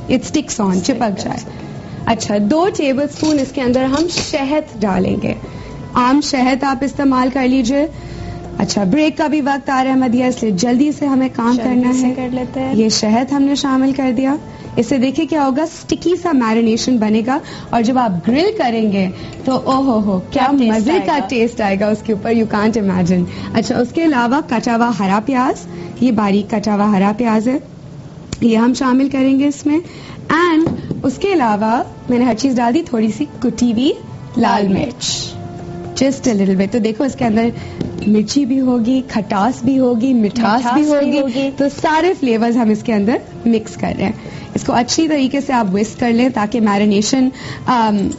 It sticks on, चिपक जाए। अच्छा, 2 टेबलस्पून इसके अंदर हम शहद डालेंगे। आम शहद आप इस्तेमाल कर लीजिए। अच्छा, ब्रेक का भी वक्त आ रहा है मदिया, इसलिए जल्दी से हमें काम करना है। कर लेते हैं। ये शहद हमने शामिल कर दिया। इससे देखिए क्या होगा, स्टिकी सा मैरिनेशन बनेगा और जब आप ग्रिल करेंगे तो ओहो हो क्या मजे का टेस्ट आएगा उसके ऊपर, यू कांट इमेजिन। अच्छा, उसके अलावा कटा हुआ हरा प्याज, ये बारीक कटा हुआ हरा प्याज है, ये हम शामिल करेंगे इसमें। एंड उसके अलावा मैंने हर चीज डाल दी, थोड़ी सी कुटी हुई लाल मिर्च, जस्ट अ लिटिल बिट। तो देखो इसके अंदर मिर्ची भी होगी, खटास भी होगी, मिठास भी होगी, तो सारे फ्लेवर्स हम इसके अंदर मिक्स कर रहे हैं। इसको अच्छी तरीके से आप विस्क कर लें ताकि मैरिनेशन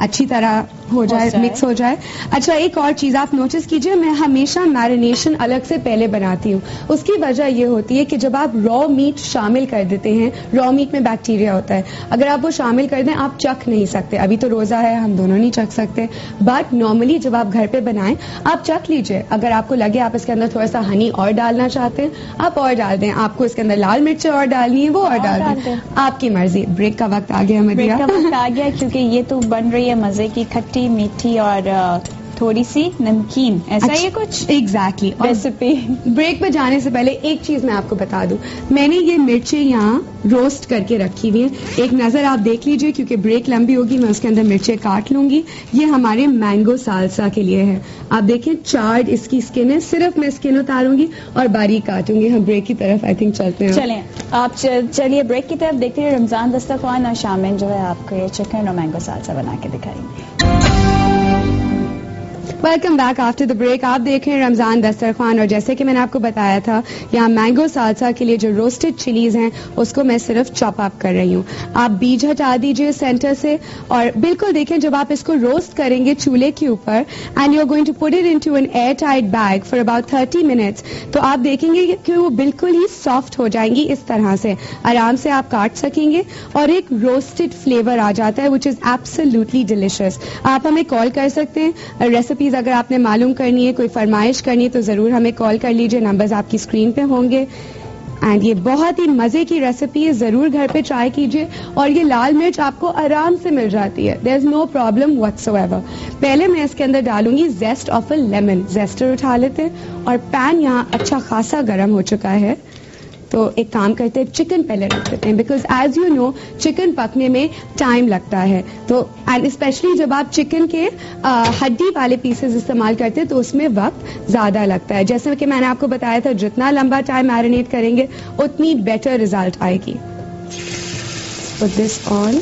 अच्छी तरह हो जाए, मिक्स हो जाए। अच्छा, एक और चीज आप नोटिस कीजिए, मैं हमेशा मैरिनेशन अलग से पहले बनाती हूँ। उसकी वजह ये होती है कि जब आप रॉ मीट शामिल कर देते हैं, रॉ मीट में बैक्टीरिया होता है, अगर आप वो शामिल कर दें आप चख नहीं सकते। अभी तो रोजा है, हम दोनों नहीं चख सकते, बट नॉर्मली जब आप घर पे बनाएं आप चख लीजिए। अगर आपको लगे आप इसके अंदर थोड़ा सा हनी और डालना चाहते हैं आप और डाल दें, आपको इसके अंदर लाल मिर्च और डालनी है वो और डाल दें, आपकी मर्जी। ब्रेक का वक्त आ गया, ब्रेक का वक्त आ गया, क्योंकि ये तो बन रही है मजे की खट्टी मीठी और थोड़ी सी नमकीन, ऐसा ही कुछ एग्जैक्टली रेसिपी। ब्रेक पे जाने से पहले एक चीज मैं आपको बता दूं, मैंने ये मिर्चें यहाँ रोस्ट करके रखी हुई हैं। एक नजर आप देख लीजिए, क्योंकि ब्रेक लंबी होगी मैं उसके अंदर मिर्चें काट लूंगी। ये हमारे मैंगो सालसा के लिए है। आप देखें चार्ड इसकी स्किन है, सिर्फ मैं स्किन उतारूंगी और बारीक काटूंगी। हम ब्रेक की तरफ आई थिंक चलते हैं। चलें आप चलिए ब्रेक की तरफ देखते हैं। रमजान दस्तरखान और शामिल जो है आपको ये चिकन और मैंगो सालसा बना के दिखाएंगे। Welcome back after the break. आप देख रहे हैं रमजान दस्तरखान और जैसे कि मैंने आपको बताया था, यहाँ मैंगो सालसा के लिए जो रोस्टेड चिलीज हैं उसको मैं सिर्फ चॉप अप कर रही हूँ। आप बीज हटा दीजिए सेंटर से और बिल्कुल देखें जब आप इसको रोस्ट करेंगे चूल्हे के ऊपर and you are going to put it into an air tight bag for about 30 minutes, तो आप देखेंगे कि वो बिल्कुल ही सॉफ्ट हो जाएंगी। इस तरह से आराम से आप काट सकेंगे और एक रोस्टेड फ्लेवर आ जाता है विच इज एब्सोल्युटली डिलिशियस। आप हमें कॉल कर सकते हैं रेसिपीज अगर आपने मालूम करनी है, कोई फरमाइश करनी है तो जरूर हमें कॉल कर लीजिए, नंबर्स आपकी स्क्रीन पे होंगे। एंड ये बहुत ही मजे की रेसिपी है, जरूर घर पे ट्राई कीजिए। और ये लाल मिर्च आपको आराम से मिल जाती है, there is no problem whatsoever. पहले मैं इसके अंदर डालूंगी zest of a lemon. Zester उठा लेते हैं और पैन यहाँ अच्छा खासा गर्म हो चुका है, तो एक काम करते हैं चिकन पहले रख देते हैं, because as you know chicken पकने में टाइम लगता है। तो एंड स्पेशली जब आप चिकन के हड्डी वाले पीसेस इस्तेमाल करते हैं तो उसमें वक्त ज्यादा लगता है। जैसे कि मैंने आपको बताया था जितना लंबा टाइम मैरिनेट करेंगे उतनी बेटर रिजल्ट आएगी। Put this on.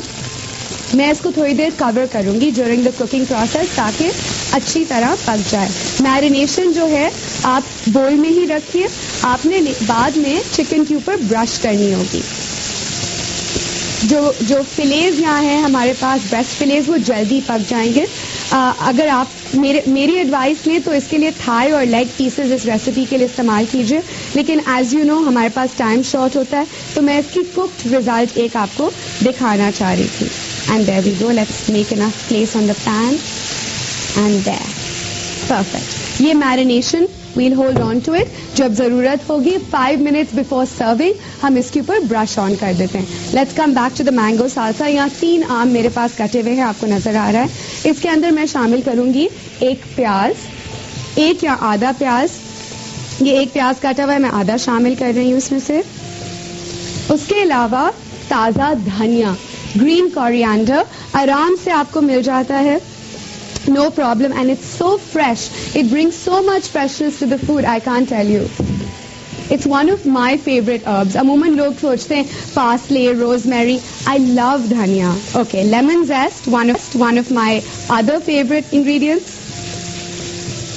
मैं इसको थोड़ी देर कवर करूंगी ड्यूरिंग द कुकिंग प्रोसेस ताकि अच्छी तरह पक जाए। मैरिनेशन जो है आप बोल में ही रखिए, आपने बाद में चिकन के ऊपर ब्रश करनी होगी। जो फिलेज यहाँ है हमारे पास ब्रेस्ट फिलेज वो जल्दी पक जाएंगे। अगर आप मेरी एडवाइस लें तो इसके लिए थाई और लेग पीसेस इस रेसिपी के लिए इस्तेमाल कीजिए, लेकिन एज यू नो हमारे पास टाइम शॉर्ट होता है तो मैं इसकी कुक्ड रिजल्ट एक आपको दिखाना चाह रही थी। And there we go, let's make enough place on the pan and there, perfect. ये marination will hold on to it, जब जरूरत होगी 5 मिनट्स बिफोर सर्विंग हम इसके ऊपर ब्रश ऑन कर देते हैं। Let's come back to the mango salsa. यहाँ 3 आम मेरे पास कटे हुए हैं, आपको नजर आ रहा है। इसके अंदर मैं शामिल करूंगी 1 प्याज, 1 या आधा प्याज। ये 1 प्याज काटा हुआ है, मैं आधा शामिल कर रही हूँ इसमें से। उसके अलावा ताजा धनिया, ग्रीन कोरिएंडर आराम से आपको मिल जाता है, no problem, and it's so fresh. It brings so much freshness to the food, I can't tell you. It's one of my favorite herbs. अमूमन लोग सोचते हैं parsley, rosemary. I love dhania. Okay, lemon zest, one of my other favorite ingredients.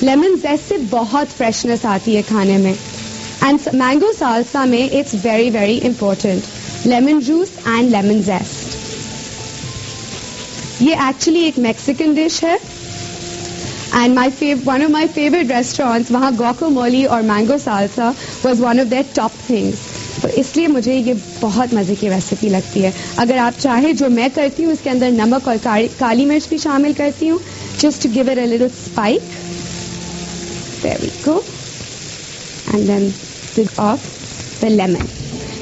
Lemon zest से बहुत freshness आती है खाने में. And mango salsa में it's very very important. Lemon juice and lemon zest. ये एक्चुअली एक मैक्सिकन डिश है and one of my favourite restaurants, वहाँ guacamole और mango salsa was one of their top things, तो इसलिए मुझे ये बहुत मजे की रेसिपी लगती है। अगर आप चाहें जो मैं करती हूँ इसके अंदर नमक और काली मिर्च भी शामिल करती हूँ, just to give it a little spike. There we go and then of the lemon.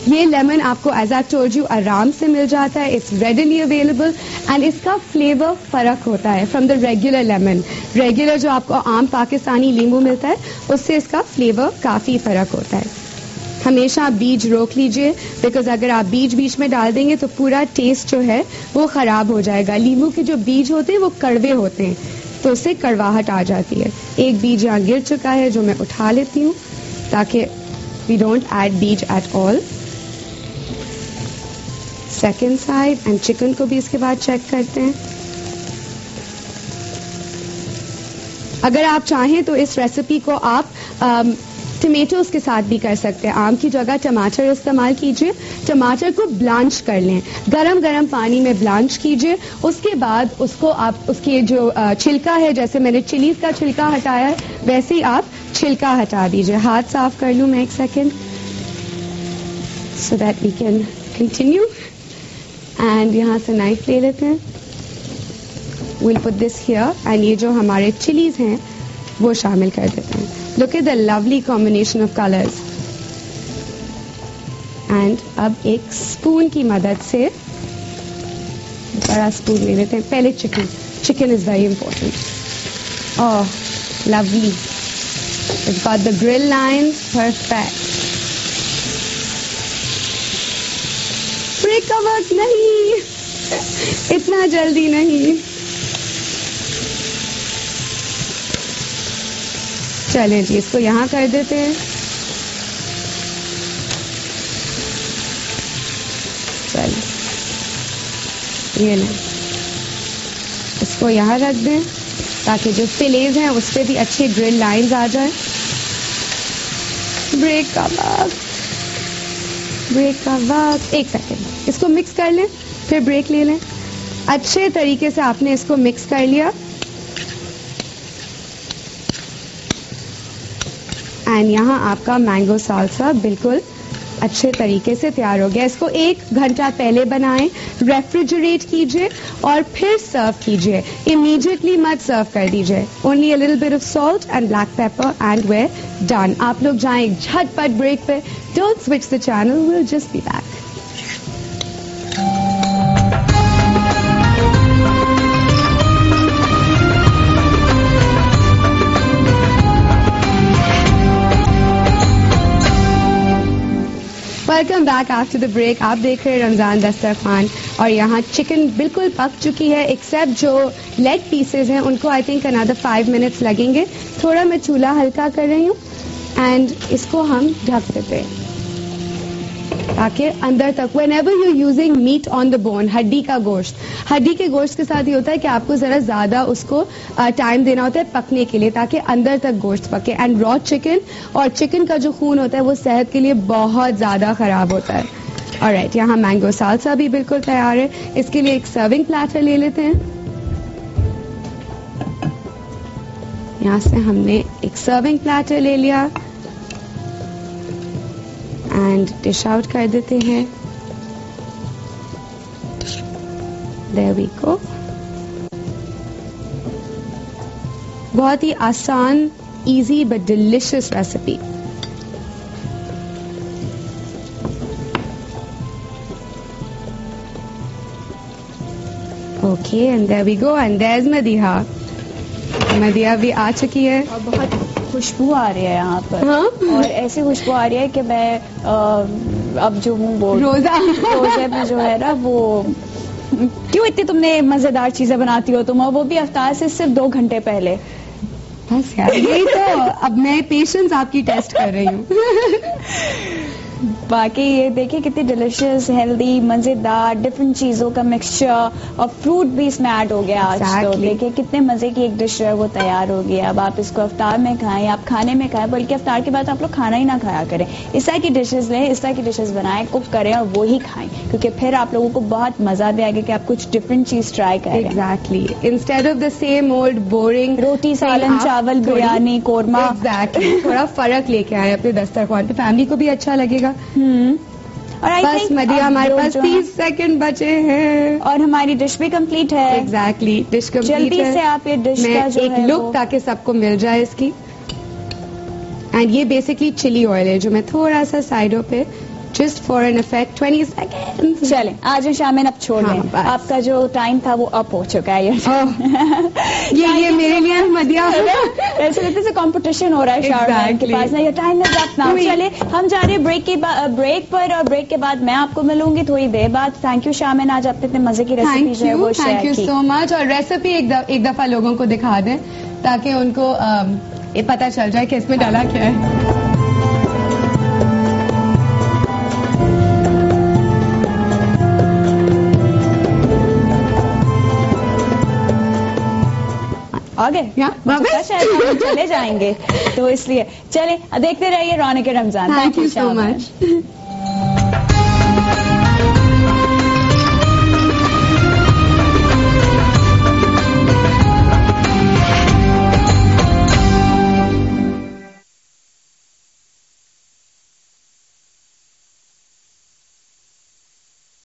ये लेमन आपको एज आई टोल्ड यू आराम से मिल जाता है, इट्स रेडिली अवेलेबल एंड इसका फ्लेवर फर्क होता है from the regular lemon. Regular जो आपको आम पाकिस्तानी नींबू मिलता है उससे इसका फ्लेवर काफी फर्क होता है। हमेशा आप बीज रोक लीजिए, बिकॉज अगर आप बीज बीच में डाल देंगे तो पूरा टेस्ट जो है वो खराब हो जाएगा। नींबू के जो बीज होते हैं वो कड़वे होते हैं, तो उससे कड़वाहट आ जाती है। एक बीज यहाँ गिर चुका है जो मैं उठा लेती हूँ ताकि वी डोंट ऐड बीज at all. Second side and chicken को भी इसके बाद चेक करते हैं। अगर आप चाहें तो इस रेसिपी को आप टमेटोज के साथ भी कर सकते हैं। आम की जगह टमाटर इस्तेमाल कीजिए। टमाटर को ब्लांच कर लें, गरम गरम पानी में ब्लांच कीजिए। उसके बाद उसको आप उसके जो छिलका है, जैसे मैंने चिलीज का छिलका हटाया है वैसे ही आप छिलका हटा दीजिए। हाथ साफ कर लूं मैं एक second so that we can continue. And यहाँ से नाइफ ले लेते हैं। Will put this here and ये जो हमारे चिलीज हैं वो शामिल कर देते हैं। Look at the lovely combination of colors. And अब एक स्पून की मदद से, बड़ा स्पून ले लेते हैं। पहले chicken, chicken is very important. Oh lovely, it's got the grill lines, perfect. Break का वक्त नहीं, इतना जल्दी नहीं। चलें जी, इसको यहाँ कर देते हैं। चलें, ये लें, इसको यहाँ रख दें ताकि जो फिलेज हैं उस पर भी अच्छे ग्रिल लाइंस आ जाए। ब्रेक का वक्त, ब्रेक का वक्त। एक सेकेंड, इसको मिक्स कर लें, फिर ब्रेक ले लें। अच्छे तरीके से आपने इसको मिक्स कर लिया एंड यहाँ आपका मैंगो साल्सा बिल्कुल अच्छे तरीके से तैयार हो गया। इसको 1 घंटा पहले बनाएं, रेफ्रिजरेट कीजिए और फिर सर्व कीजिए। इमीडिएटली मत सर्व कर दीजिए। Only a little bit of salt and black pepper and we're done. आप लोग जाएं झटपट ब्रेक पे। Don't switch the channel, will just be back. Welcome back after the break. आप देख रहे हैं रमजान दस्तरखान और यहाँ चिकन बिल्कुल पक चुकी है, एक्सेप्ट जो लेग पीसेज हैं उनको आई थिंक अनदर 5 मिनट्स लगेंगे। थोड़ा मैं चूल्हा हल्का कर रही हूँ एंड इसको हम ढक देते हैं ताकि अंदर तक, whenever you using meat on the bone, हड्डी का गोश्त, हड्डी के गोश्त के साथ ये होता है कि आपको जरा ज्यादा उसको टाइम देना होता है पकने के लिए ताकि अंदर तक गोश्त पके। एंड रॉ चिकन और चिकन का जो खून होता है वो सेहत के लिए बहुत ज्यादा खराब होता है। ऑलराइट, यहाँ मैंगो साल्सा भी बिल्कुल तैयार है। इसके लिए एक सर्विंग प्लेटर ले लेते हैं। यहाँ से हमने एक सर्विंग प्लेटर ले लिया एंड डिश आउट कर देते हैं। There we go. बहुत ही आसान, easy but delicious recipe. Okay and there we go and there is Madiha. Madiha भी आ चुकी है और बहुत खुशबू आ रही है यहाँ पर। हाँ? और ऐसी खुशबू आ रही है कि मैं अब जो हूँ वो रोजे में जो है ना वो, क्यों इतनी तुमने मजेदार चीजें बनाती हो तुम, और वो भी अफ्तार से सिर्फ 2 घंटे पहले। बस यार, यही तो, अब मैं पेशेंस आपकी टेस्ट कर रही हूँ। बाकी ये देखिए कितनी डिलिशियस, हेल्दी, मजेदार, डिफरेंट चीजों का मिक्सचर और फ्रूट भी इसमें ऐड हो गया आज। तो देखिए कितने मजे की एक डिश है वो तैयार हो गई। अब आप इसको अफ्तार में खाएं, आप खाने में खाएं, बल्कि अफ्तार के बाद आप लोग खाना ही ना खाया करें। इस तरह की डिशेज लें, इस तरह की डिशेज बनाएं, कुक करें और वो ही खाएं, क्योंकि फिर आप लोगों को बहुत मजा भी आएगा कि आप कुछ डिफरेंट चीज ट्राई करें। Exactly, instead of the same old boring roti, salan, chawal, biryani, korma. Exactly, थोड़ा फर्क लेके आए अपने दस्तरखान पे, फैमिली को भी अच्छा लगेगा। और बस मदिया, हमारे पास 30 सेकंड बचे हैं और हमारी डिश भी कंप्लीट है। एग्जैक्टली, डिश कंप्लीट है। जल्दी से आप ये डिश का जो एक लुक ताकि सबको मिल जाए इसकी। एंड ये बेसिकली चिली ऑयल है जो मैं थोड़ा सा साइडों पे just for an effect 20 seconds. चलें आज शामिन अब छोड़ दें, आपका जो टाइम था वो अप हो चुका है ये मेरे लिए मदिया ऐसे लगता है कंपटीशन हो रहा है शाहरुख के पास ना, ये टाइम इज अप नाउ। चलिए हम जा रहे हैं ब्रेक पर, और ब्रेक के बाद मैं आपको मिलूंगी थोड़ी देर बाद। थैंक यू शामिन, आज आपने इतने मजे की रेसिपी जो है वो शेयर की। Thank you so much. और रेसिपी एक दफा लोगों को दिखा दें ताकि उनको ये पता चल जाए कि इसमें डाला क्या है। आ गए शायद हम चले जाएंगे, तो इसलिए चले देखते रहिए Raunak Ramzan. Thank you so much.